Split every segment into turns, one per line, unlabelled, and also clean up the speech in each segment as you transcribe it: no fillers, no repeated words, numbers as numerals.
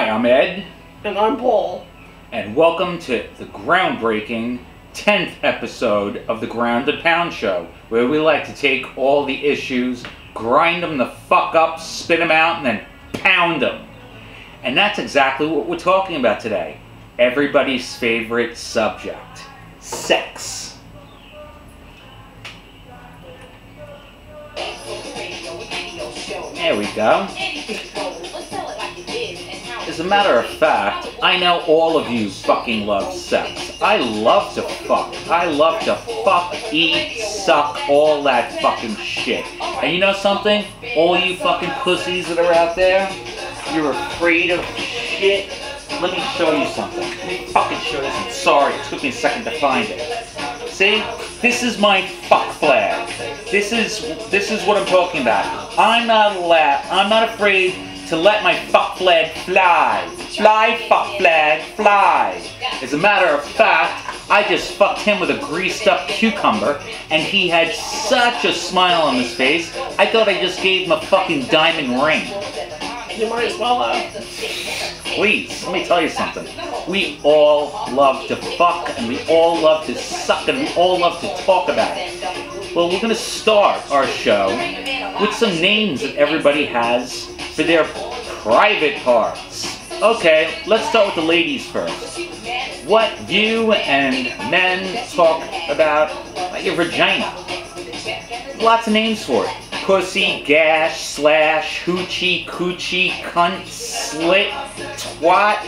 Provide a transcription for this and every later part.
Hi, I'm Ed.
And I'm Paul.
And welcome to the groundbreaking 10th episode of the Ground and Pound Show, where we like to take all the issues, grind them the fuck up, spit them out, and then pound them. And that's exactly what we're talking about today. Everybody's favorite subject. Sex. There we go. As a matter of fact, I know all of you fucking love sex. I love to fuck. I love to fuck, eat, suck, all that fucking shit. And you know something? All you fucking pussies that are out there, you're afraid of shit. Let me show you something. Let me fucking show you something. Sorry, it took me a second to find it. See? This is my fuck flag. This is what I'm talking about. I'm not afraid to let my fuck flag fly. Fly, fuck flag, fly. As a matter of fact, I just fucked him with a greased up cucumber, and he had such a smile on his face, I thought I just gave him a fucking diamond ring.
You might as well have.
Please, let me tell you something. We all love to fuck, and we all love to suck, and we all love to talk about it. Well, we're going to start our show with some names that everybody has for their private parts. Okay, let's start with the ladies first. What you and men talk about your vagina. Lots of names for it. Pussy, gash, slash, hoochie, coochie, cunt, slit, twat.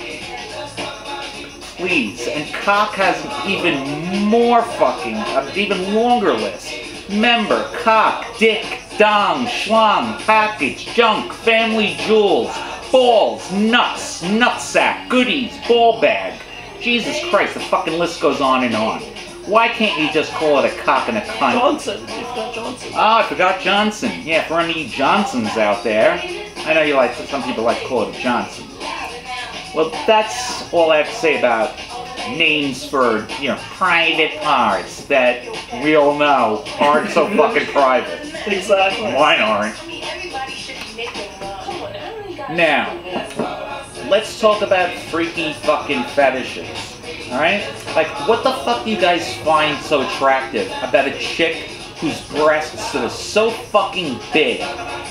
Please. And cock has an even more fucking, even longer list. Member, cock, dick, dong, schlong, package, junk, family jewels, balls, nuts, nutsack, goodies, ball bag. Jesus Christ, the fucking list goes on and on. Why can't you just call it a cock and a cunt?
Johnson. You forgot Johnson.
Oh, I forgot Johnson. Yeah, for any Johnsons out there. I know you like, some people like to call it a Johnson. Well, that's all I have to say about names for, private parts that we all know aren't so fucking private.
Exactly.
Mine aren't. Now, let's talk about freaky fucking fetishes. Alright? Like, what the fuck do you guys find so attractive about a chick whose breasts are so fucking big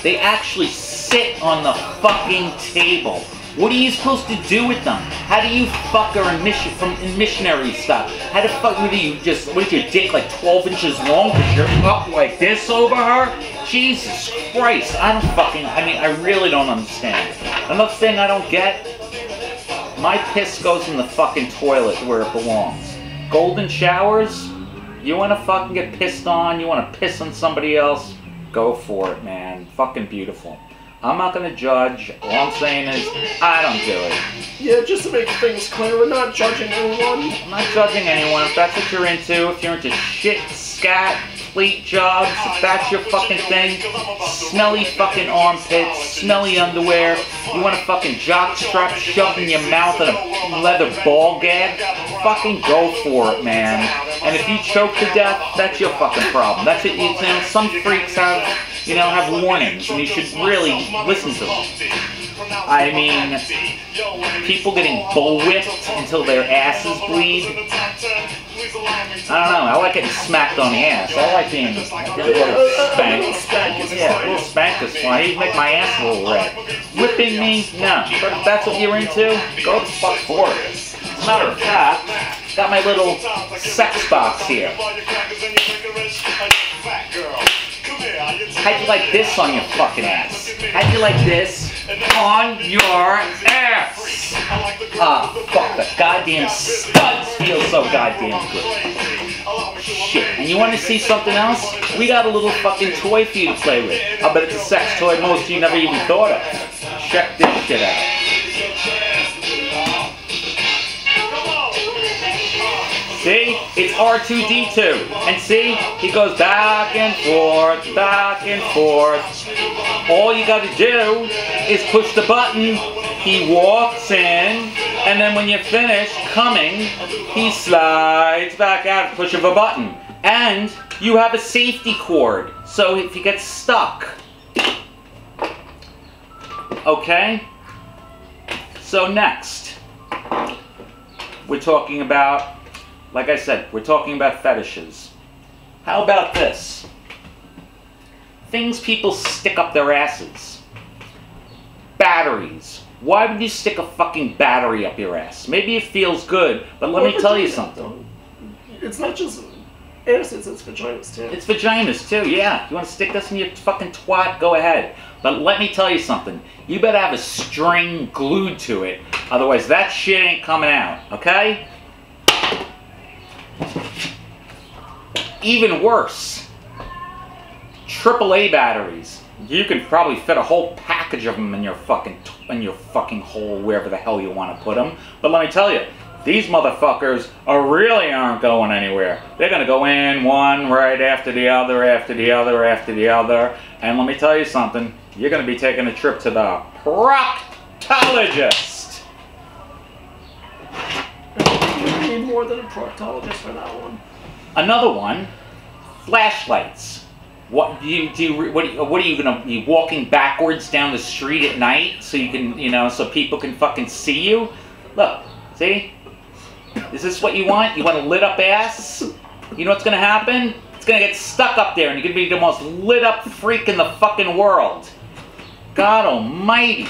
they actually sit on the fucking table? What are you supposed to do with them? How do you fuck her in missionary stuff? How the fuck what is your dick like 12 inches long because you're up like this over her? Jesus Christ, I really don't understand. Another thing I don't get, my piss goes in the fucking toilet where it belongs. Golden showers, you want to fucking get pissed on, you want to piss on somebody else, go for it, man. Fucking beautiful. I'm not going to judge. All I'm saying is, I don't do it.
Yeah, just to make things clear, we're not judging anyone.
I'm not judging anyone. If that's what you're into shit, scat, plate jobs, if that's your fucking thing, smelly fucking armpits, smelly underwear, you want a fucking jock strap shoved in your mouth and a leather ball gag, fucking go for it, man. And if you choke to death, that's your fucking problem. That's it. Some freaks have warnings, and you should really listen to them. I mean, people getting bull-whipped until their asses bleed. I don't know, I like getting smacked on the ass. I like being a little spanked. Yeah, a little spank is fine. You make my ass a little red. Whipping me? No. But if that's what you're into, go the fuck for it. As a matter of fact, got my little sex box here. How'd you like this on your fucking ass? How'd you like this on your ass? Ah, fuck, the goddamn studs feel so goddamn good. Shit, and you want to see something else? We got a little fucking toy for you to play with. I bet it's a sex toy most of you never even thought of. Check this shit out. See? It's R2-D2. And see? He goes back and forth, back and forth. All you gotta do is push the button. He walks in, and then when you're finished coming, he slides back out, push of a button. And you have a safety cord, so if you get stuck. Okay? So next, we're talking about, like I said, we're talking about fetishes. How about this? Things people stick up their asses. Batteries. Why would you stick a fucking battery up your ass? Maybe it feels good, but let me tell you something.
It's not just asses, it's vaginas too.
It's vaginas too, yeah. You want to stick this in your fucking twat? Go ahead. But let me tell you something. You better have a string glued to it. Otherwise, that shit ain't coming out, okay? Even worse. AAA batteries. You can probably fit a whole package of them in your fucking hole, wherever the hell you want to put them. But let me tell you, these motherfuckers really aren't going anywhere. They're going to go in one right after the other, after the other, after the other. And let me tell you something. You're going to be taking a trip to the proctologist.
You need more than a proctologist for that one.
Another one, flashlights. What are you gonna be walking backwards down the street at night so you can, you know, so people can fucking see you? Look, see? Is this what you want? You want a lit up ass? You know what's gonna happen? It's gonna get stuck up there and you're gonna be the most lit up freak in the fucking world. God almighty.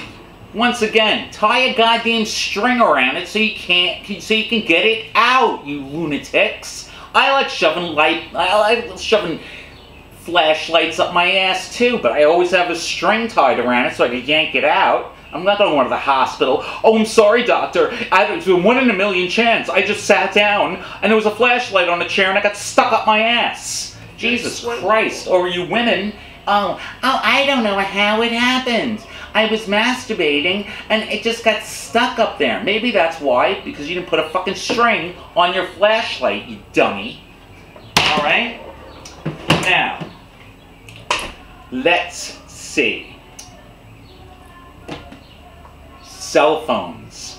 Once again, tie a goddamn string around it so you can get it out, you lunatics. I like shoving flashlights up my ass too, but I always have a string tied around it so I can yank it out. I'm not going to the hospital. Oh, I'm sorry, doctor. It's a 1 in a million chance. I just sat down and there was a flashlight on the chair and I got stuck up my ass. Jesus Christ. Or you women, oh, I don't know how it happened. I was masturbating and it just got stuck up there. Maybe that's why, because you didn't put a fucking string on your flashlight, you dummy. Alright? Now, let's see. Cell phones.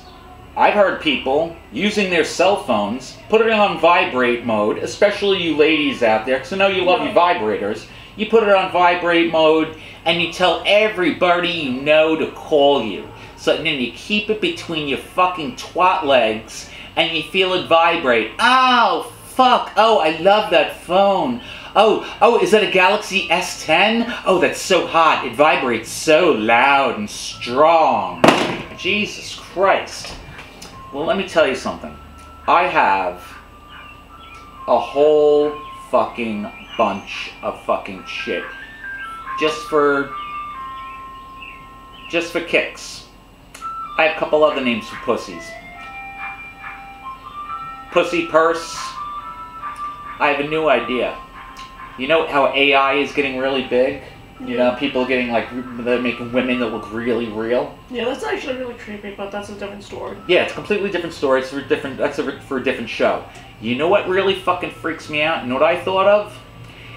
I've heard people using their cell phones, put it on vibrate mode, especially you ladies out there, because I know you love your vibrators. You put it on vibrate mode, and you tell everybody you know to call you. So then you keep it between your fucking twat legs, and you feel it vibrate. Oh, fuck. Oh, I love that phone. Oh, is that a Galaxy S10? Oh, that's so hot. It vibrates so loud and strong. Jesus Christ. Well, let me tell you something. I have a whole fucking bunch of fucking shit. Just for kicks. I have a couple other names for pussies. Pussy purse. I have a new idea. You know how AI is getting really big? You know, people getting like, they're making women that look really real.
Yeah, that's actually really creepy, but that's a different story.
Yeah, it's a completely different story. It's for for a different show. You know what really fucking freaks me out? You know what I thought of?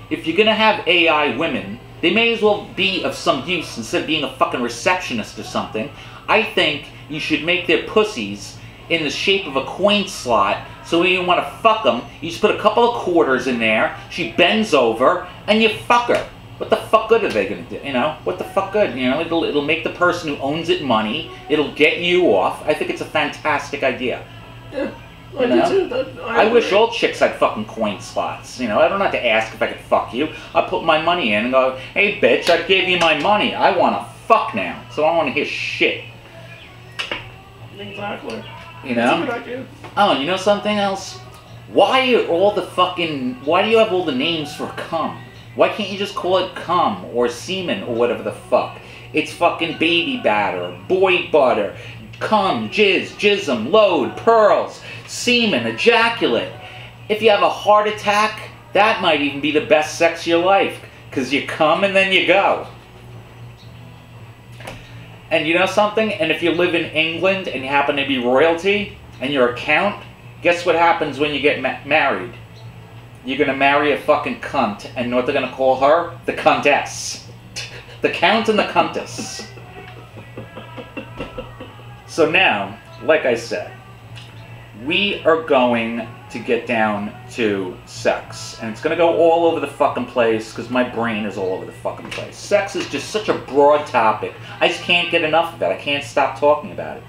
If you're gonna have AI women, they may as well be of some use instead of being a fucking receptionist or something. I think you should make their pussies in the shape of a coin slot, so when you want to fuck them, you just put a couple of quarters in there, she bends over, and you fuck her. What the fuck good are they going to do? You know, what the fuck good? You know, it'll make the person who owns it money, it'll get you off. I think it's a fantastic idea.
Yeah, I do too.
I wish all chicks had fucking coin slots. You know, I don't have to ask if I could fuck you. I put my money in and go, hey bitch, I gave you my money. I want to fuck now, so I don't want to hear shit.
Exactly.
You know?
That's a good idea.
Oh, you know something else? Why do you have all the names for cum? Why can't you just call it cum or semen or whatever the fuck? It's fucking baby batter, boy butter, cum, jizz, jism, load, pearls, semen, ejaculate. If you have a heart attack, that might even be the best sex of your life, because you come and then you go. And you know something? And if you live in England and you happen to be royalty and you're a count, guess what happens when you get married? You're going to marry a fucking cunt, and you know what they're going to call her? The Countess. The Count and the Countess. So now, like I said, we are going to get down to sex. And it's going to go all over the fucking place, because my brain is all over the fucking place. Sex is just such a broad topic. I just can't get enough of it. I can't stop talking about it.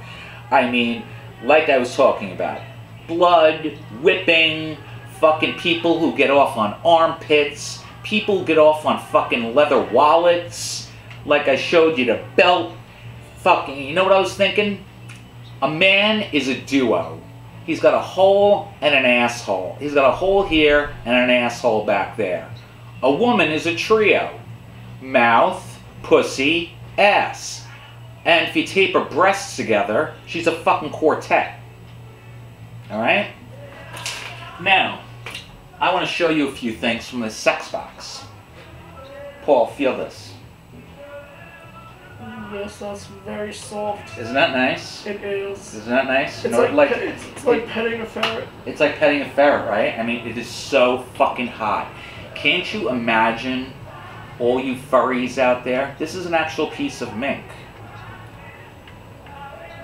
I mean, like I was talking about. Blood, whipping, fucking people who get off on armpits, people who get off on fucking leather wallets, like I showed you the belt. Fucking, you know what I was thinking? A man is a duo. He's got a hole and an asshole. He's got a hole here and an asshole back there. A woman is a trio. Mouth, pussy, ass. And if you tape her breasts together, she's a fucking quartet. Alright? Now, I want to show you a few things from the sex box. Paul, feel this.
Yes, that's very soft.
Isn't that nice?
It is.
Isn't that nice?
It's like petting a ferret.
It's like petting a ferret, right? I mean, it is so fucking hot. Can't you imagine all you furries out there? This is an actual piece of mink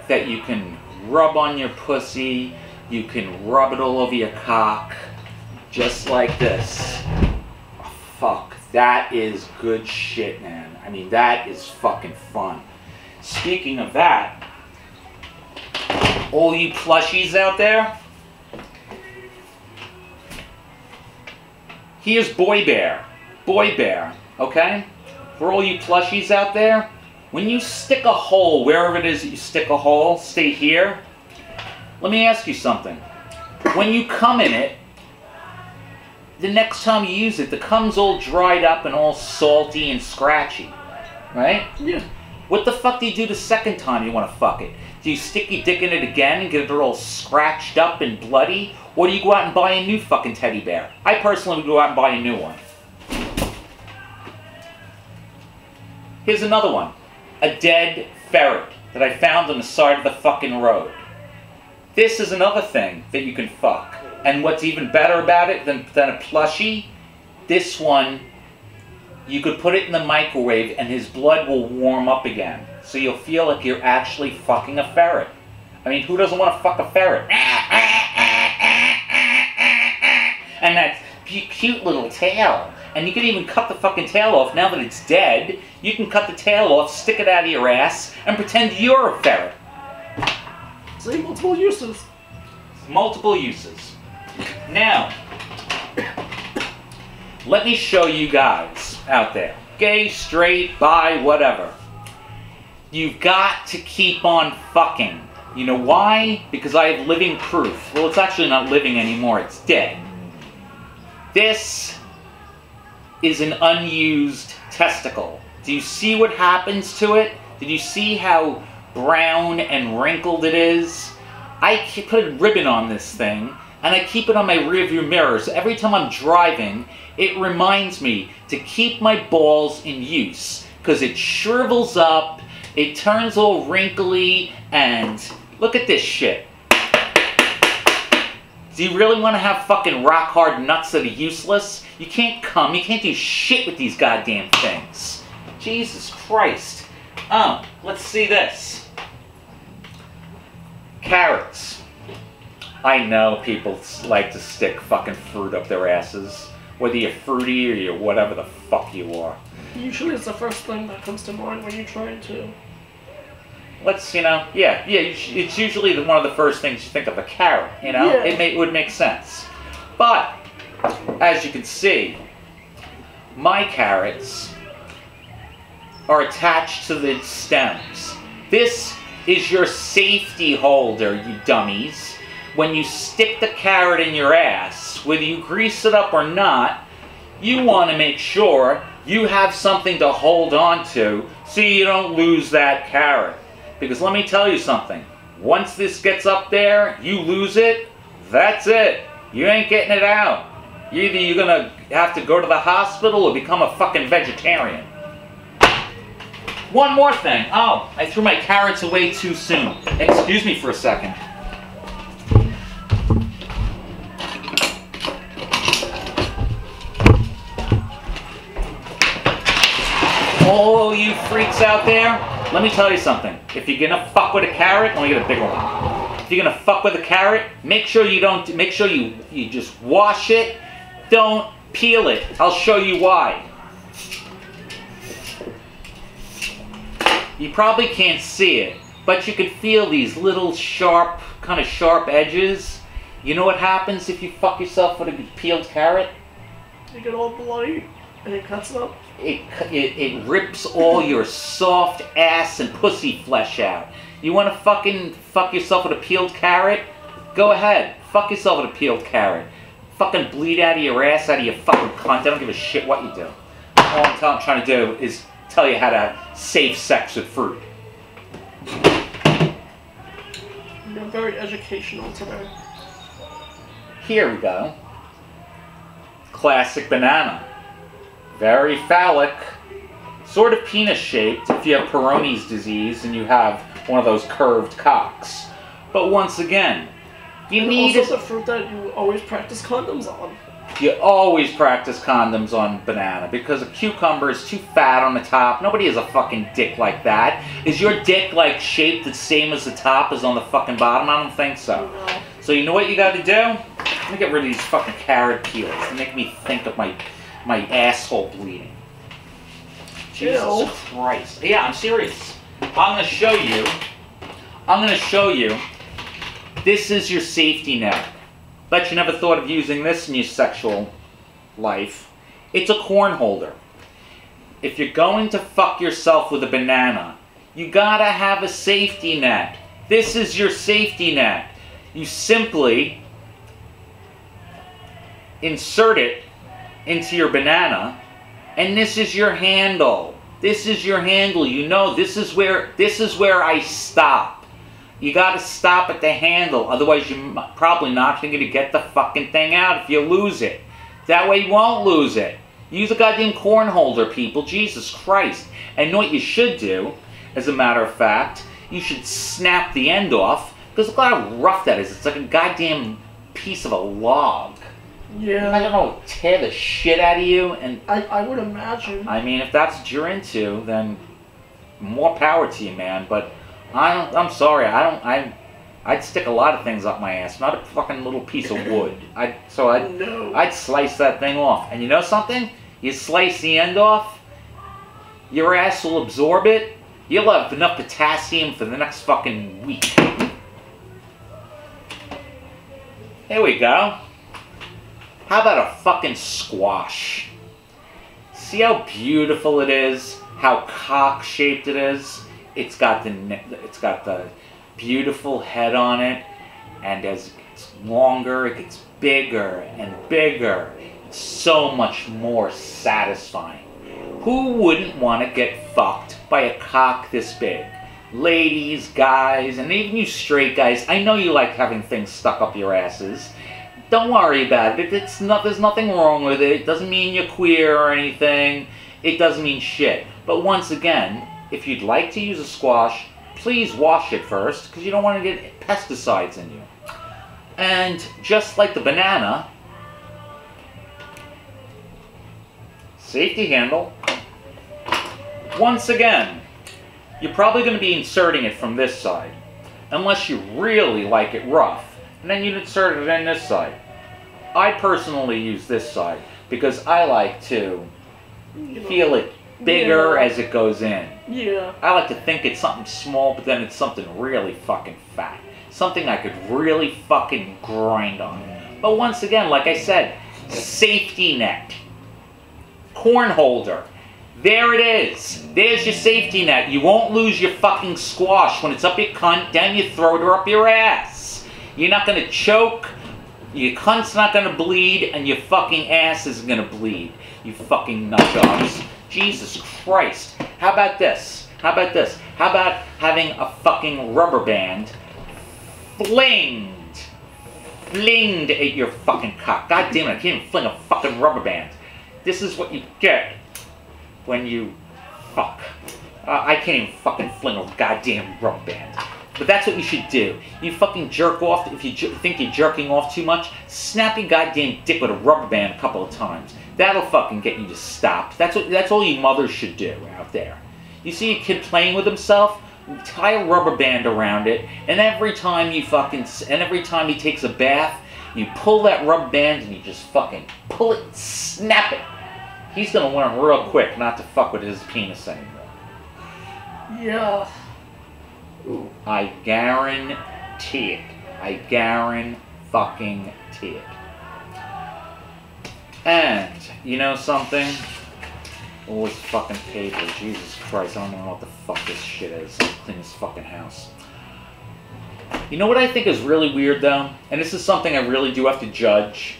that you can rub on your pussy. You can rub it all over your cock, just like this. Oh, fuck, that is good shit, man. I mean, that is fucking fun. Speaking of that, all you plushies out there, here's Boy Bear. Boy Bear, okay? For all you plushies out there, when you stick a hole, wherever it is that you stick a hole, stay here. Let me ask you something. When you come in it, the next time you use it, the cum's all dried up and all salty and scratchy, right?
Yeah.
What the fuck do you do the second time you want to fuck it? Do you stick your dick in it again and get it all scratched up and bloody? Or do you go out and buy a new fucking teddy bear? I personally would go out and buy a new one. Here's another one. A dead ferret that I found on the side of the fucking road. This is another thing that you can fuck. And what's even better about it than a plushie, this one, you could put it in the microwave and his blood will warm up again. So you'll feel like you're actually fucking a ferret. I mean, who doesn't want to fuck a ferret? And that cute little tail. And you can even cut the fucking tail off. Now that it's dead, you can cut the tail off, stick it out of your ass, and pretend you're a ferret.
See, multiple uses.
Multiple uses. Now, let me show you guys out there. Gay, straight, bi, whatever. You've got to keep on fucking. You know why? Because I have living proof. Well, it's actually not living anymore. It's dead. This is an unused testicle. Do you see what happens to it? Did you see how brown and wrinkled it is? I put a ribbon on this thing, and I keep it on my rearview mirror, so every time I'm driving, it reminds me to keep my balls in use, because it shrivels up, it turns all wrinkly, and look at this shit. Do you really want to have fucking rock hard nuts that are useless? You can't come, you can't do shit with these goddamn things. Jesus Christ. Oh, let's see this. Carrots. I know people like to stick fucking fruit up their asses. Whether you're fruity or you're whatever the fuck you are.
Usually it's the first thing that comes to mind when you're trying to.
Let's, it's usually one of the first things you think of, a carrot, you know?
Yeah.
It would make sense. But, as you can see, my carrots are attached to the stems. This is your safety holder, you dummies. When you stick the carrot in your ass, whether you grease it up or not, you want to make sure you have something to hold on to so you don't lose that carrot. Because let me tell you something, once this gets up there, you lose it, that's it. You ain't getting it out. Either you're gonna have to go to the hospital or become a fucking vegetarian. One more thing. Oh, I threw my carrots away too soon. Excuse me for a second. All you freaks out there, let me tell you something. If you're gonna fuck with a carrot, let me get a bigger one. If you're gonna fuck with a carrot, make sure you just wash it. Don't peel it. I'll show you why. You probably can't see it, but you can feel these little sharp, kind of sharp edges. You know what happens if you fuck yourself with a peeled carrot?
You get all bloody and it cuts up.
It rips all your soft ass and pussy flesh out. You want to fucking fuck yourself with a peeled carrot? Go ahead. Fuck yourself with a peeled carrot. Fucking bleed out of your ass, out of your fucking cunt. I don't give a shit what you do. All I'm trying to do is tell you how to have safe sex with fruit.
You're very educational today.
Here we go. Classic banana. Very phallic. Sort of penis shaped if you have Peyronie's disease and you have one of those curved cocks. But once again, you need
also the fruit that you always practice condoms on.
You always practice condoms on banana because a cucumber is too fat on the top. Nobody has a fucking dick like that. Is your dick like shaped the same as the top as on the fucking bottom? I don't think so.
No.
So you know what you got to do? Let me get rid of these fucking carrot peels. They make me think of my asshole bleeding. Jesus Christ. Yeah, I'm serious. I'm going to show you. This is your safety net. Bet you never thought of using this in your sexual life. It's a corn holder. If you're going to fuck yourself with a banana, you gotta have a safety net. This is your safety net. You simply insert it into your banana, and this is your handle. This is your handle. You know, this is where I stop. You gotta stop at the handle, otherwise you're probably not gonna get the fucking thing out if you lose it. That way you won't lose it. Use a goddamn corn holder, people. Jesus Christ. And you know what you should do, as a matter of fact? You should snap the end off, because look how rough that is. It's like a goddamn piece of a log.
Yeah.
Imagine how it would tear the shit out of you. And
I would imagine.
I mean, if that's what you're into, then more power to you, man. But I'm sorry. I'd stick a lot of things up my ass, not a fucking little piece of wood. I'd slice that thing off. And you know something? You slice the end off, your ass will absorb it. You'll have enough potassium for the next fucking week. Here we go. How about a fucking squash? See how beautiful it is? How cock-shaped it is? It's got the beautiful head on it, and as it gets longer, it gets bigger and bigger. It's so much more satisfying. Who wouldn't want to get fucked by a cock this big? Ladies, guys, and even you straight guys, I know you like having things stuck up your asses. Don't worry about it. There's nothing wrong with it. It doesn't mean you're queer or anything. It doesn't mean shit. But once again, if you'd like to use a squash, please wash it first, because you don't want to get pesticides in you. And just like the banana, safety handle. Once again, you're probably going to be inserting it from this side, unless you really like it rough, and then you'd insert it in this side. I personally use this side because I like to feel it bigger as it goes in.
Yeah.
I like to think it's something small, but then it's something really fucking fat. Something I could really fucking grind on. But once again, like I said, safety net. Corn holder. There it is. There's your safety net. You won't lose your fucking squash. When it's up your cunt, then you throw it up your ass. You're not going to choke. Your cunt's not going to bleed, and your fucking ass isn't going to bleed. You fucking nutjobs. Jesus Christ. How about this? How about this? How about having a fucking rubber band flinged at your fucking cock? God damn it, I can't even fling a fucking rubber band. This is what you get when you fuck. I can't even fucking fling a goddamn rubber band. But that's what you should do. You fucking jerk off. If you think you're jerking off too much, snap your goddamn dick with a rubber band a couple of times. That'll fucking get you to stop. That's all you mothers should do out there. You see a kid playing with himself, tie a rubber band around it, and every time he takes a bath, you pull that rubber band and you just fucking pull it, snap it. He's gonna learn real quick not to fuck with his penis anymore.
Yeah. Ooh.
I guarantee it. I guarantee it. And, you know something? All this fucking paper. Jesus Christ, I don't know what the fuck this shit is. I'll clean this fucking house. You know what I think is really weird, though? And this is something I really do have to judge.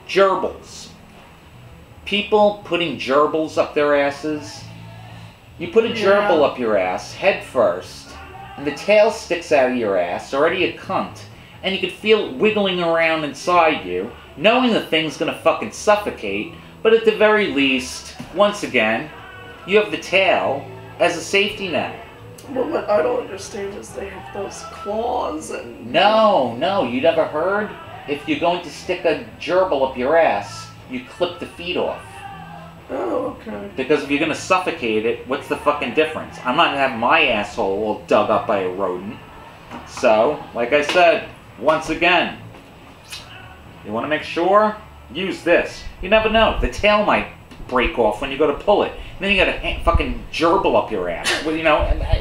Gerbils. People putting gerbils up their asses. You put a gerbil up your ass, head first, and the tail sticks out of your ass, already a cunt, and you can feel it wiggling around inside you, knowing the thing's gonna fucking suffocate, but at the very least, once again, you have the tail as a safety net.
Well, what I don't understand is they have those claws and...
No, you never heard? If you're going to stick a gerbil up your ass, you clip the feet off.
Oh, okay.
Because if you're going to suffocate it, what's the fucking difference? I'm not going to have my asshole all dug up by a rodent. So, like I said, once again, you want to make sure? Use this. You never know. The tail might break off when you go to pull it. And then you got a fucking gerbil up your ass. Well, you know,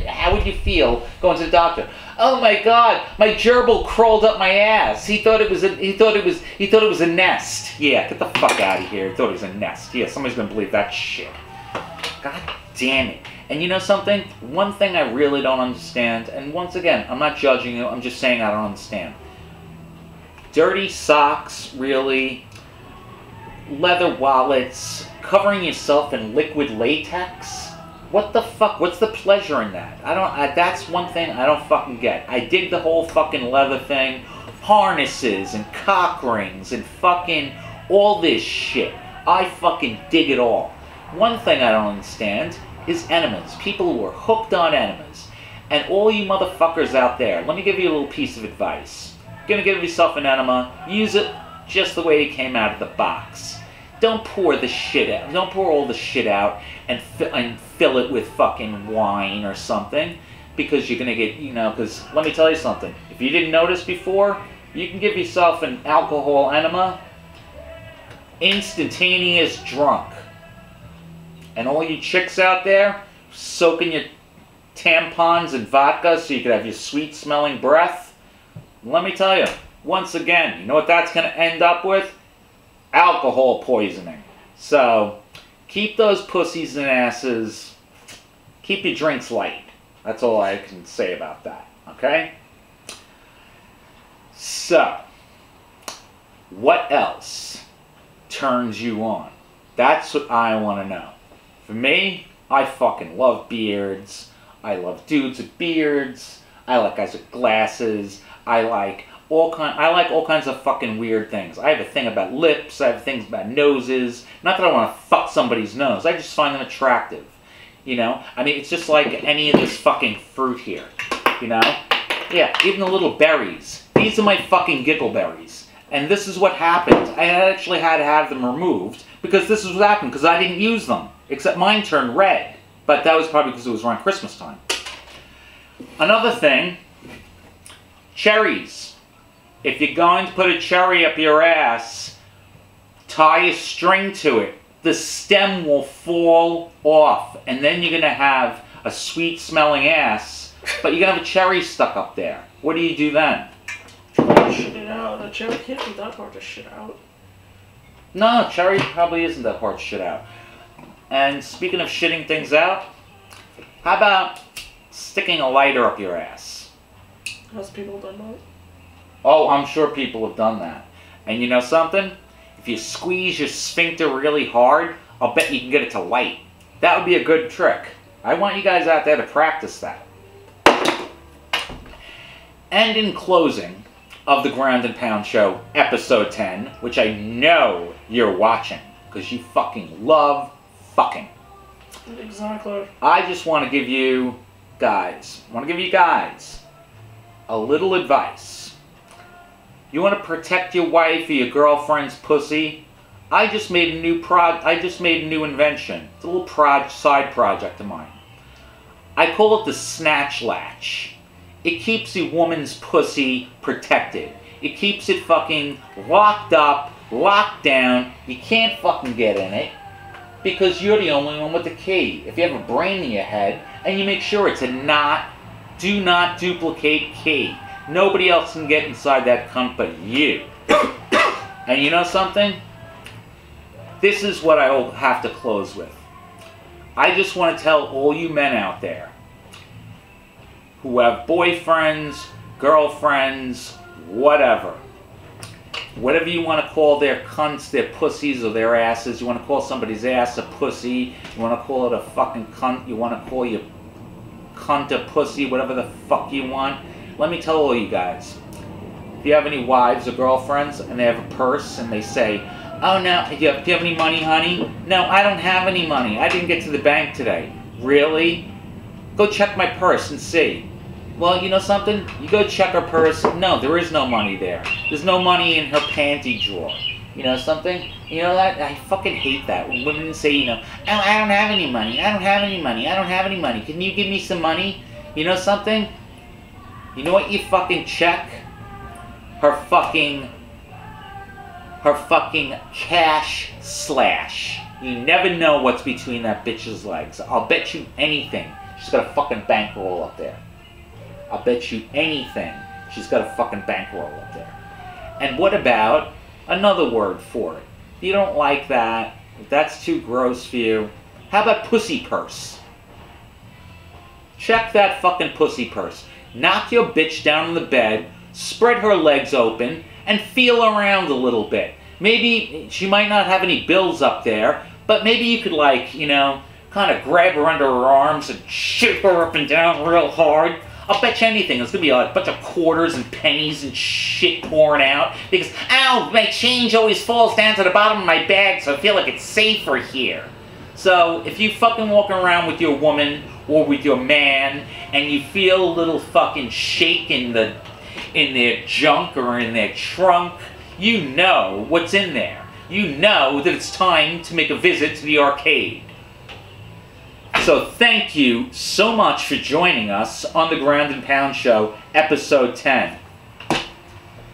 how would you feel going to the doctor? Oh my God, my gerbil crawled up my ass. He thought it was a nest. Yeah, get the fuck out of here. He thought it was a nest. Yeah, somebody's gonna believe that shit. God damn it. And you know something? One thing I really don't understand, and once again, I'm not judging you, I'm just saying I don't understand. Dirty socks, really. Leather wallets, covering yourself in liquid latex. What the fuck? What's the pleasure in that? That's one thing I don't fucking get. I dig the whole fucking leather thing. Harnesses and cock rings and fucking all this shit. I fucking dig it all. One thing I don't understand is enemas. People who are hooked on enemas. And all you motherfuckers out there, let me give you a little piece of advice. You're gonna give yourself an enema, use it just the way it came out of the box. Don't pour the shit out. Don't pour all the shit out and fill it with fucking wine or something, because you're gonna get, you know. Because let me tell you something. If you didn't notice before, you can give yourself an alcohol enema, instantaneous drunk. And all you chicks out there soaking your tampons in vodka so you could have your sweet smelling breath. Let me tell you, once again, you know what that's gonna end up with? Alcohol poisoning. So, keep those pussies and asses, keep your drinks light. That's all I can say about that, okay? So, what else turns you on? That's what I want to know. For me, I fucking love beards. I love dudes with beards. I like guys with glasses. I like all kinds of fucking weird things. I have a thing about lips. I have things about noses. Not that I want to fuck somebody's nose. I just find them attractive. You know? I mean, it's just like any of this fucking fruit here. You know? Yeah, even the little berries. These are my fucking giggle berries. And this is what happened. I actually had to have them removed because this is what happened, because I didn't use them. Except mine turned red. But that was probably because it was around Christmas time. Another thing, cherries. If you're going to put a cherry up your ass, tie a string to it. The stem will fall off, and then you're going to have a sweet-smelling ass, but you're going to have a cherry stuck up there. What do you do then?
Shit it out. A cherry can't be that hard to shit out.
No, cherry probably isn't that hard to shit out. And speaking of shitting things out, how about sticking a lighter up your ass?
Has people done that?
Oh, I'm sure people have done that. And you know something? If you squeeze your sphincter really hard, I'll bet you can get it to light. That would be a good trick. I want you guys out there to practice that. And in closing of the Ground and Pound Show, episode 10, which I know you're watching, because you fucking love fucking.
Exactly.
I just want to give you guys, a little advice. You want to protect your wife or your girlfriend's pussy? I just made a new invention. It's a little side project of mine. I call it the snatch latch. It keeps a woman's pussy protected. It keeps it fucking locked up, locked down. You can't fucking get in it because you're the only one with the key. If you have a brain in your head and you make sure it's a not Do not duplicate key. Nobody else can get inside that cunt but you. And you know something? This is what I will have to close with. I just want to tell all you men out there who have boyfriends, girlfriends, whatever. Whatever you want to call their cunts, their pussies, or their asses. You want to call somebody's ass a pussy. You want to call it a fucking cunt. You want to call your cunt a pussy, whatever the fuck you want. Let me tell all you guys. If you have any wives or girlfriends and they have a purse and they say, oh no, do you have any money, honey? No, I don't have any money. I didn't get to the bank today. Really? Go check my purse and see. Well, you know something? You go check her purse. No, there is no money there. There's no money in her panty drawer. You know something? You know that? I fucking hate that. When women say, you know, oh, I don't have any money. I don't have any money. I don't have any money. Can you give me some money? You know something? You know what you fucking check? Her fucking cash slash. You never know what's between that bitch's legs. I'll bet you anything. She's got a fucking bankroll up there. I'll bet you anything. She's got a fucking bankroll up there. And what about another word for it? If you don't like that, if that's too gross for you, how about pussy purse? Check that fucking pussy purse. Knock your bitch down on the bed, spread her legs open, and feel around a little bit. Maybe she might not have any bills up there, but maybe you could, like, you know, kind of grab her under her arms and shake her up and down real hard. I'll bet you anything. There's going to be a bunch of quarters and pennies and shit pouring out. Because, ow, my change always falls down to the bottom of my bag, so I feel like it's safer here. So, if you fucking walk around with your woman or with your man, and you feel a little fucking shake in their junk or in their trunk, you know what's in there. You know that it's time to make a visit to the arcade. So thank you so much for joining us on the Ground and Pound Show, episode 10.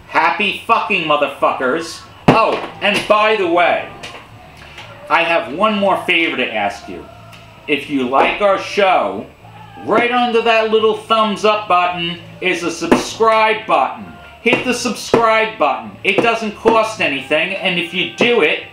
Happy fucking motherfuckers. Oh, and by the way, I have one more favor to ask you. If you like our show, right under that little thumbs up button is a subscribe button. Hit the subscribe button. It doesn't cost anything, and if you do it,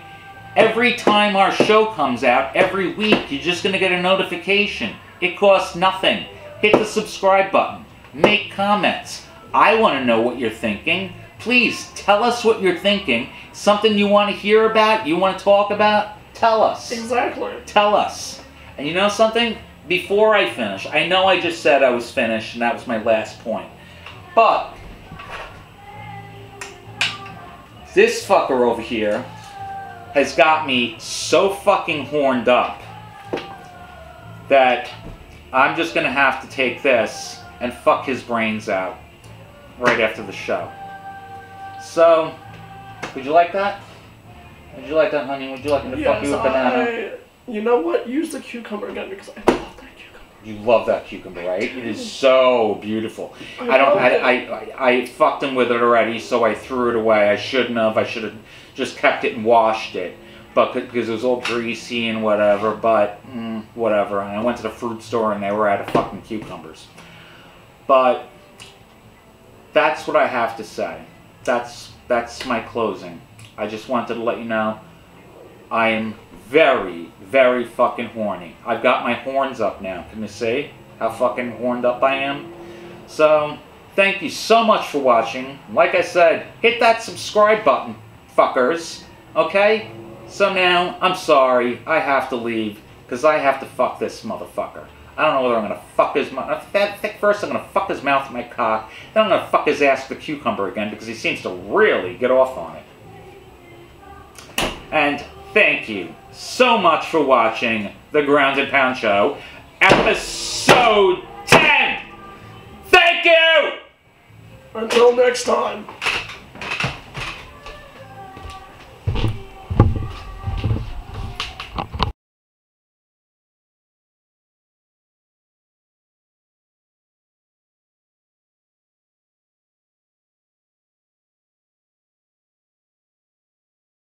every time our show comes out, every week, you're just going to get a notification. It costs nothing. Hit the subscribe button. Make comments. I want to know what you're thinking. Please, tell us what you're thinking. Something you want to hear about, you want to talk about? Tell us.
Exactly.
Tell us. And you know something? Before I finish, I know I just said I was finished, and that was my last point. But this fucker over here has got me so fucking horned up that I'm just going to have to take this and fuck his brains out right after the show. So, would you like that? Would you like that, honey? Would you like me to fuck you with banana?
You know what? Use the cucumber again because I love that cucumber.
You love that cucumber, right? It is so beautiful. I fucked him with it already, so I threw it away. I shouldn't have. I should have just kept it and washed it, but because it was all greasy and whatever. But whatever. And I went to the fruit store and they were out of fucking cucumbers. But that's what I have to say. That's my closing. I just wanted to let you know I am very, very fucking horny. I've got my horns up now. Can you see how fucking horned up I am? So, thank you so much for watching. Like I said, hit that subscribe button, fuckers. Okay? So now, I'm sorry. I have to leave because I have to fuck this motherfucker. I don't know whether I'm going to fuck his mouth. First, I'm going to fuck his mouth with my cock. Then I'm going to fuck his ass with the cucumber again because he seems to really get off on it. And thank you so much for watching The Ground and Pound Show, episode 10! Thank you!
Until next time.